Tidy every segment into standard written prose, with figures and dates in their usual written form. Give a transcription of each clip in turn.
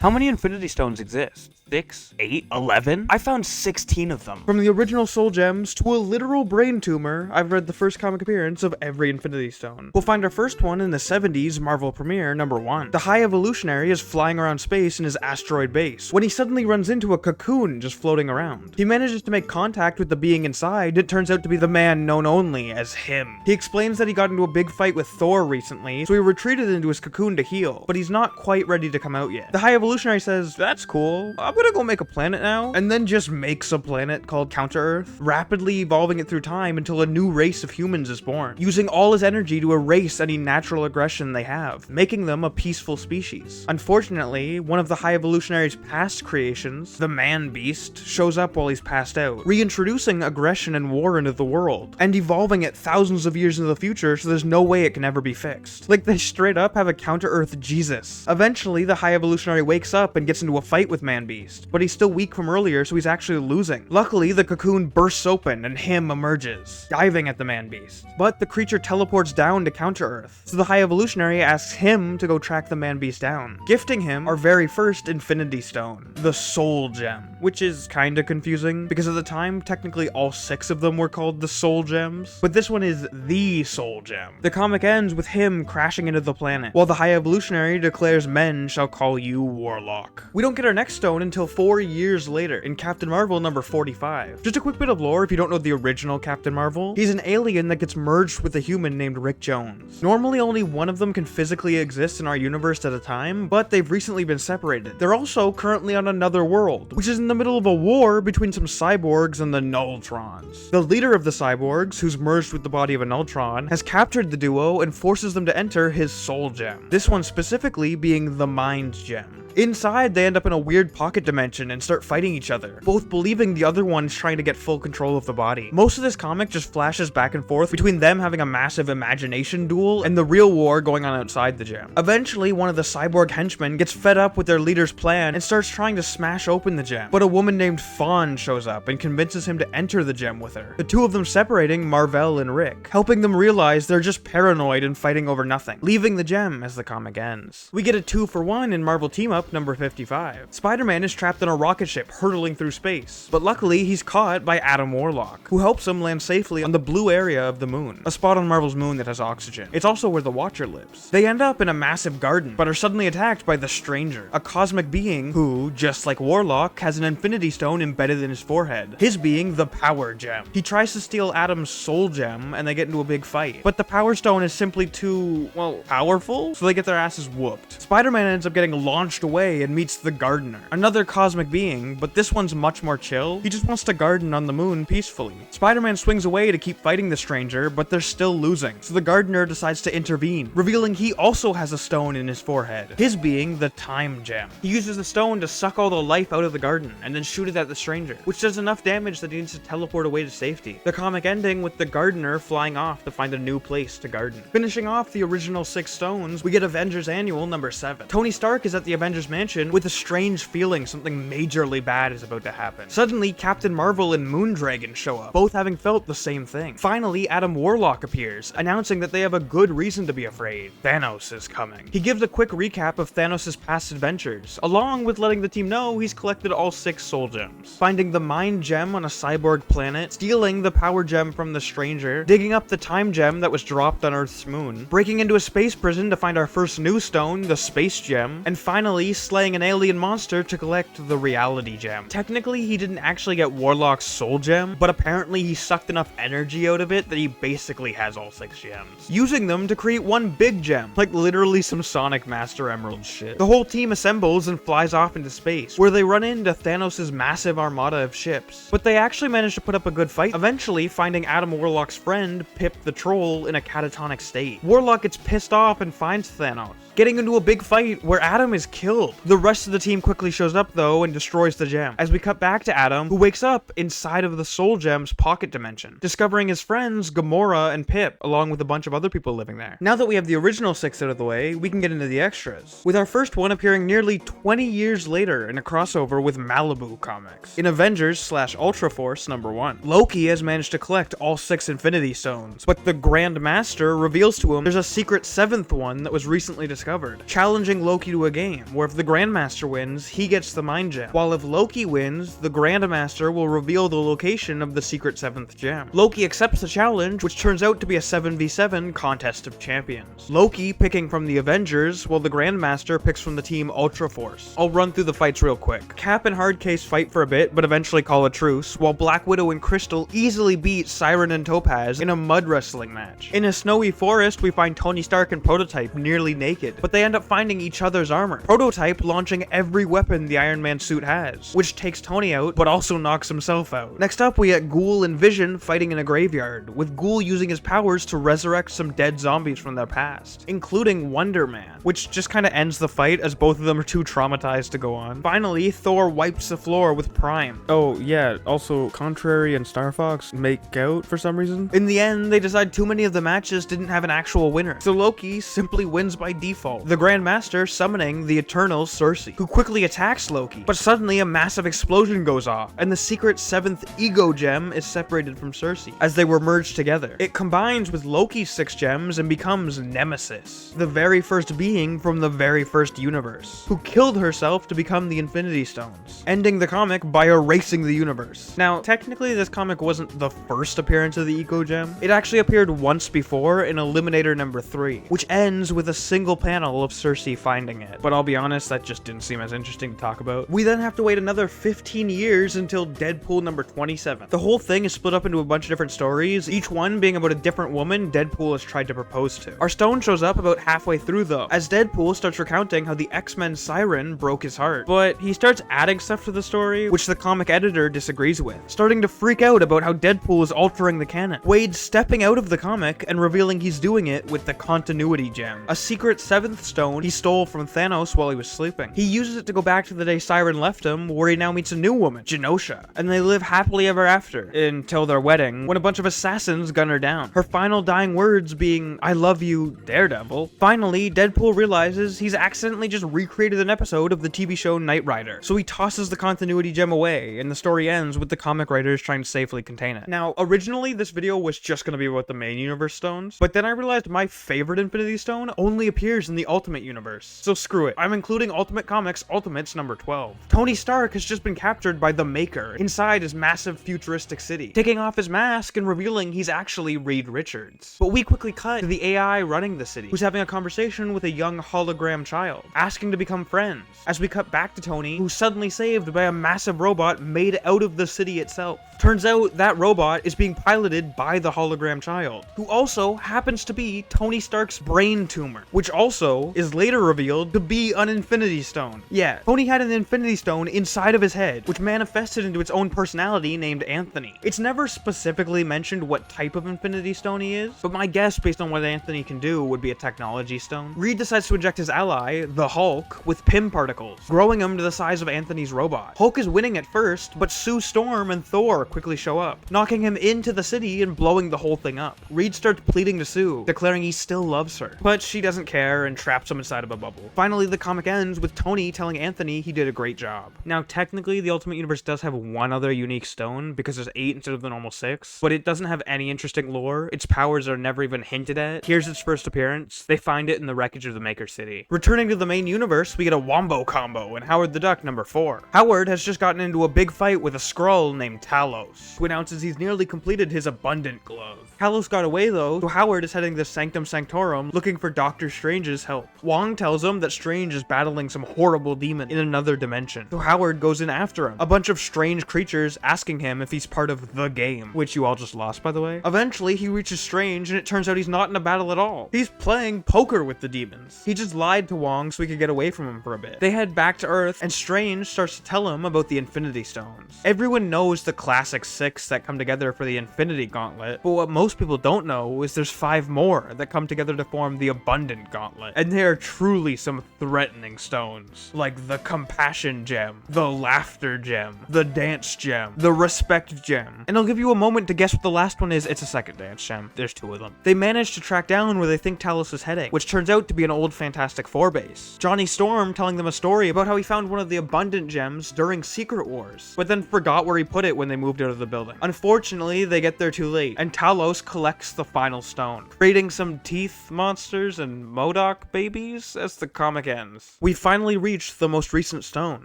How many Infinity Stones exist? 6, 8, 11? I found 16 of them. From the original Soul Gems to a literal brain tumor, I've read the first comic appearance of every Infinity Stone. We'll find our first one in the 70s Marvel premiere, #1. The High Evolutionary is flying around space in his asteroid base, when he suddenly runs into a cocoon just floating around. He manages to make contact with the being inside. It turns out to be the man known only as him. He explains that he got into a big fight with Thor recently, so he retreated into his cocoon to heal, but he's not quite ready to come out yet. The High Evolutionary says, "That's cool, I'm gonna go make a planet now," and then just makes a planet called Counter-Earth, rapidly evolving it through time until a new race of humans is born, using all his energy to erase any natural aggression they have, making them a peaceful species. Unfortunately, one of the High Evolutionary's past creations, the Man-Beast, shows up while he's passed out, reintroducing aggression and war into the world, and evolving it thousands of years into the future so there's no way it can ever be fixed. Like, they straight up have a Counter-Earth Jesus. Eventually, the High Evolutionary wakes up and gets into a fight with Man-Beast, but he's still weak from earlier, so he's actually losing. Luckily, the cocoon bursts open and him emerges, diving at the Man-Beast. But the creature teleports down to Counter-Earth, so the High Evolutionary asks him to go track the Man-Beast down, gifting him our very first Infinity Stone, the Soul Gem, which is kinda confusing, because at the time, technically all 6 of them were called the Soul Gems, but this one is the Soul Gem. The comic ends with him crashing into the planet, while the High Evolutionary declares men shall call you Warlock. We don't get our next stone until 4 years later, in Captain Marvel #45. Just a quick bit of lore if you don't know the original Captain Marvel. He's an alien that gets merged with a human named Rick Jones. Normally only one of them can physically exist in our universe at a time, but they've recently been separated. They're also currently on another world, which is in the middle of a war between some cyborgs and the Nulltrons. The leader of the cyborgs, who's merged with the body of a Nulltron, has captured the duo and forces them to enter his Soul Gem. This one specifically being the Mind Gem. Inside, they end up in a weird pocket dimension and start fighting each other, both believing the other one's trying to get full control of the body. Most of this comic just flashes back and forth between them having a massive imagination duel and the real war going on outside the gem. Eventually, one of the cyborg henchmen gets fed up with their leader's plan and starts trying to smash open the gem, but a woman named Fawn shows up and convinces him to enter the gem with her, the two of them separating Marvel and Rick, helping them realize they're just paranoid and fighting over nothing, leaving the gem as the comic ends. We get a 2-for-1 in Marvel Team-Up #55. Spider-Man is trapped in a rocket ship hurtling through space, but luckily he's caught by Adam Warlock, who helps him land safely on the blue area of the moon, a spot on Marvel's moon that has oxygen. It's also where the Watcher lives. They end up in a massive garden, but are suddenly attacked by the Stranger, a cosmic being who, just like Warlock, has an Infinity Stone embedded in his forehead, his being the Power Gem. He tries to steal Adam's Soul Gem, and they get into a big fight, but the Power Stone is simply too, well, powerful, so they get their asses whooped. Spider-Man ends up getting launched away and meets the Gardener, another cosmic being, but this one's much more chill. He just wants to garden on the moon peacefully. Spider-Man swings away to keep fighting the Stranger, but they're still losing, so the Gardener decides to intervene, revealing he also has a stone in his forehead, his being the Time Gem. He uses the stone to suck all the life out of the garden, and then shoot it at the Stranger, which does enough damage that he needs to teleport away to safety. The comic ending with the Gardener flying off to find a new place to garden. Finishing off the original 6 stones, we get Avengers Annual #7. Tony Stark is at the Avengers Mansion with a strange feeling something majorly bad is about to happen. Suddenly, Captain Marvel and Moondragon show up, both having felt the same thing. Finally, Adam Warlock appears, announcing that they have a good reason to be afraid. Thanos is coming. He gives a quick recap of Thanos' past adventures, along with letting the team know he's collected all 6 Soul Gems, finding the Mind Gem on a cyborg planet, stealing the Power Gem from the Stranger, digging up the Time Gem that was dropped on Earth's moon, breaking into a space prison to find our first new stone, the Space Gem, and finally slaying an alien monster to collect the Reality Gem. Technically, he didn't actually get Warlock's Soul Gem, but apparently he sucked enough energy out of it that he basically has all 6 gems, using them to create one big gem, like literally some Sonic Master Emerald shit. The whole team assembles and flies off into space, where they run into Thanos' massive armada of ships, but they actually manage to put up a good fight, eventually finding Adam Warlock's friend, Pip the Troll, in a catatonic state. Warlock gets pissed off and finds Thanos, getting into a big fight where Adam is killed. The rest of the team quickly shows up though and destroys the gem, as we cut back to Adam, who wakes up inside of the Soul Gem's pocket dimension, discovering his friends Gamora and Pip, along with a bunch of other people living there. Now that we have the original 6 out of the way, we can get into the extras, with our first one appearing nearly 20 years later in a crossover with Malibu Comics, in Avengers/Ultra Force #1. Loki has managed to collect all 6 Infinity Stones, but the Grand Master reveals to him there's a secret 7th one that was recently discovered discovered, challenging Loki to a game, where if the Grandmaster wins, he gets the Mind Gem, while if Loki wins, the Grandmaster will reveal the location of the secret 7th gem. Loki accepts the challenge, which turns out to be a 7v7 contest of champions. Loki picking from the Avengers, while the Grandmaster picks from the team Ultra Force. I'll run through the fights real quick. Cap and Hardcase fight for a bit, but eventually call a truce, while Black Widow and Crystal easily beat Siren and Topaz in a mud wrestling match. In a snowy forest, we find Tony Stark and Prototype nearly naked, but they end up finding each other's armor. Prototype launching every weapon the Iron Man suit has, which takes Tony out, but also knocks himself out. Next up, we get Ghoul and Vision fighting in a graveyard, with Ghoul using his powers to resurrect some dead zombies from their past, including Wonder Man, which just kind of ends the fight as both of them are too traumatized to go on. Finally, Thor wipes the floor with Prime. Oh yeah, also Contrary and Star Fox make out for some reason. In the end, they decide too many of the matches didn't have an actual winner, so Loki simply wins by default, the Grandmaster summoning the Eternal Cersei, who quickly attacks Loki, but suddenly a massive explosion goes off, and the secret 7th Ego Gem is separated from Cersei, as they were merged together. It combines with Loki's 6 gems and becomes Nemesis, the very first being from the very first universe, who killed herself to become the Infinity Stones, ending the comic by erasing the universe. Now, technically this comic wasn't the first appearance of the Ego Gem. It actually appeared once before in Eliminator number 3, which ends with a single panel of Cersei finding it. But I'll be honest, that just didn't seem as interesting to talk about. We then have to wait another 15 years until Deadpool number 27. The whole thing is split up into a bunch of different stories, each one being about a different woman Deadpool has tried to propose to. Our Stone shows up about halfway through though, as Deadpool starts recounting how the X-Men Siren broke his heart. But he starts adding stuff to the story, which the comic editor disagrees with, starting to freak out about how Deadpool is altering the canon. Wade stepping out of the comic and revealing he's doing it with the Continuity Gem, a secret 7th stone he stole from Thanos while he was sleeping. He uses it to go back to the day Siren left him, where he now meets a new woman, Genosha, and they live happily ever after, until their wedding, when a bunch of assassins gun her down. Her final dying words being, "I love you, Daredevil." Finally, Deadpool realizes he's accidentally just recreated an episode of the TV show Knight Rider, so he tosses the Continuity Gem away, and the story ends with the comic writers trying to safely contain it. Now, originally this video was just going to be about the main universe stones, but then I realized my favorite Infinity Stone only appears in the Ultimate Universe, so screw it. I'm including Ultimate Comics Ultimates number 12. Tony Stark has just been captured by the Maker inside his massive futuristic city, taking off his mask and revealing he's actually Reed Richards. But we quickly cut to the AI running the city, who's having a conversation with a young hologram child, asking to become friends, as we cut back to Tony, who's suddenly saved by a massive robot made out of the city itself. Turns out that robot is being piloted by the hologram child, who also happens to be Tony Stark's brain tumor, which also is later revealed to be an Infinity Stone. Yeah, Tony had an Infinity Stone inside of his head, which manifested into its own personality named Anthony. It's never specifically mentioned what type of Infinity Stone he is, but my guess based on what Anthony can do would be a technology stone. Reed decides to inject his ally, the Hulk, with Pym particles, growing him to the size of Anthony's robot. Hulk is winning at first, but Sue Storm and Thor quickly show up, knocking him into the city and blowing the whole thing up. Reed starts pleading to Sue, declaring he still loves her, but she doesn't care and traps him inside of a bubble. Finally, the comic ends with Tony telling Anthony he did a great job. Now, technically, the Ultimate Universe does have one other unique stone, because there's 8 instead of the normal 6, but it doesn't have any interesting lore. Its powers are never even hinted at. Here's its first appearance. They find it in the wreckage of the Maker City. Returning to the main universe, we get a Wombo combo in Howard the Duck number 4. Howard has just gotten into a big fight with a Skrull named Talos, who announces he's nearly completed his Abundant Glove. Talos got away though, so Howard is heading to Sanctum Sanctorum looking for Doctor Strange's help. Wong tells him that Strange is battling some horrible demon in another dimension, so Howard goes in after him. A bunch of strange creatures asking him if he's part of the game, which you all just lost by the way. Eventually he reaches Strange and it turns out he's not in a battle at all. He's playing poker with the demons. He just lied to Wong so he could get away from him for a bit. They head back to Earth and Strange starts to tell him about the Infinity Stones. Everyone knows the classic 6 that come together for the Infinity Gauntlet, but what most people don't know is there's 5 more that come together to form the Abundant Gauntlet, and they are truly some threatening stones, like the Compassion Gem, the Laughter Gem, the Dance Gem, the Respect Gem, and I'll give you a moment to guess what the last one is. It's a second Dance Gem. There's 2 of them. They manage to track down where they think Talos is heading, which turns out to be an old Fantastic Four base. Johnny Storm telling them a story about how he found one of the Abundant Gems during Secret Wars, but then forgot where he put it when they moved out of the building. Unfortunately, they get there too late, and Talos collects the final stone, creating some teeth monsters and MODOK TikTok babies as the comic ends. We finally reached the most recent stone,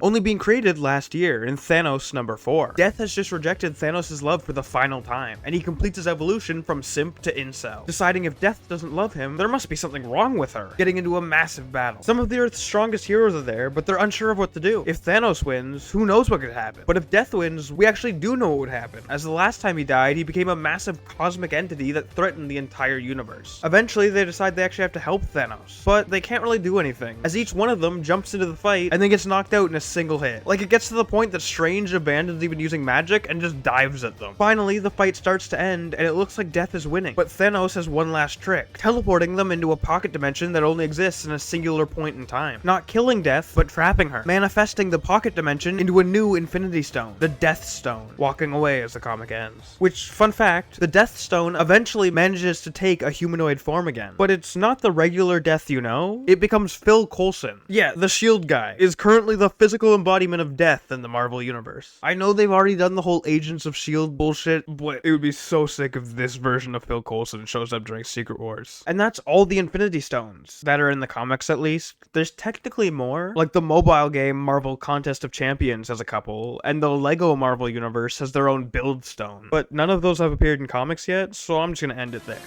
only being created last year in Thanos number 4. Death has just rejected Thanos' love for the final time, and he completes his evolution from simp to incel. Deciding if Death doesn't love him, there must be something wrong with her, getting into a massive battle. Some of the Earth's strongest heroes are there, but they're unsure of what to do. If Thanos wins, who knows what could happen? But if Death wins, we actually do know what would happen, as the last time he died, he became a massive cosmic entity that threatened the entire universe. Eventually, they decide they actually have to help Thanos, but they can't really do anything, as each one of them jumps into the fight and then gets knocked out in a single hit. Like, it gets to the point that Strange abandons even using magic and just dives at them. Finally, the fight starts to end, and it looks like Death is winning, but Thanos has one last trick, teleporting them into a pocket dimension that only exists in a singular point in time. Not killing Death, but trapping her, manifesting the pocket dimension into a new Infinity Stone, the Death Stone, walking away as the comic ends. Which, fun fact, the Death Stone eventually manages to take a humanoid form again, but it's not the regular Death you know, it becomes Phil Coulson. Yeah, the SHIELD guy is currently the physical embodiment of Death in the Marvel Universe. I know they've already done the whole Agents of SHIELD bullshit, but it would be so sick if this version of Phil Coulson shows up during Secret Wars. And that's all the Infinity Stones, that are in the comics at least. There's technically more, like the mobile game Marvel Contest of Champions has a couple, and the Lego Marvel Universe has their own Build Stone. But none of those have appeared in comics yet, so I'm just gonna end it there.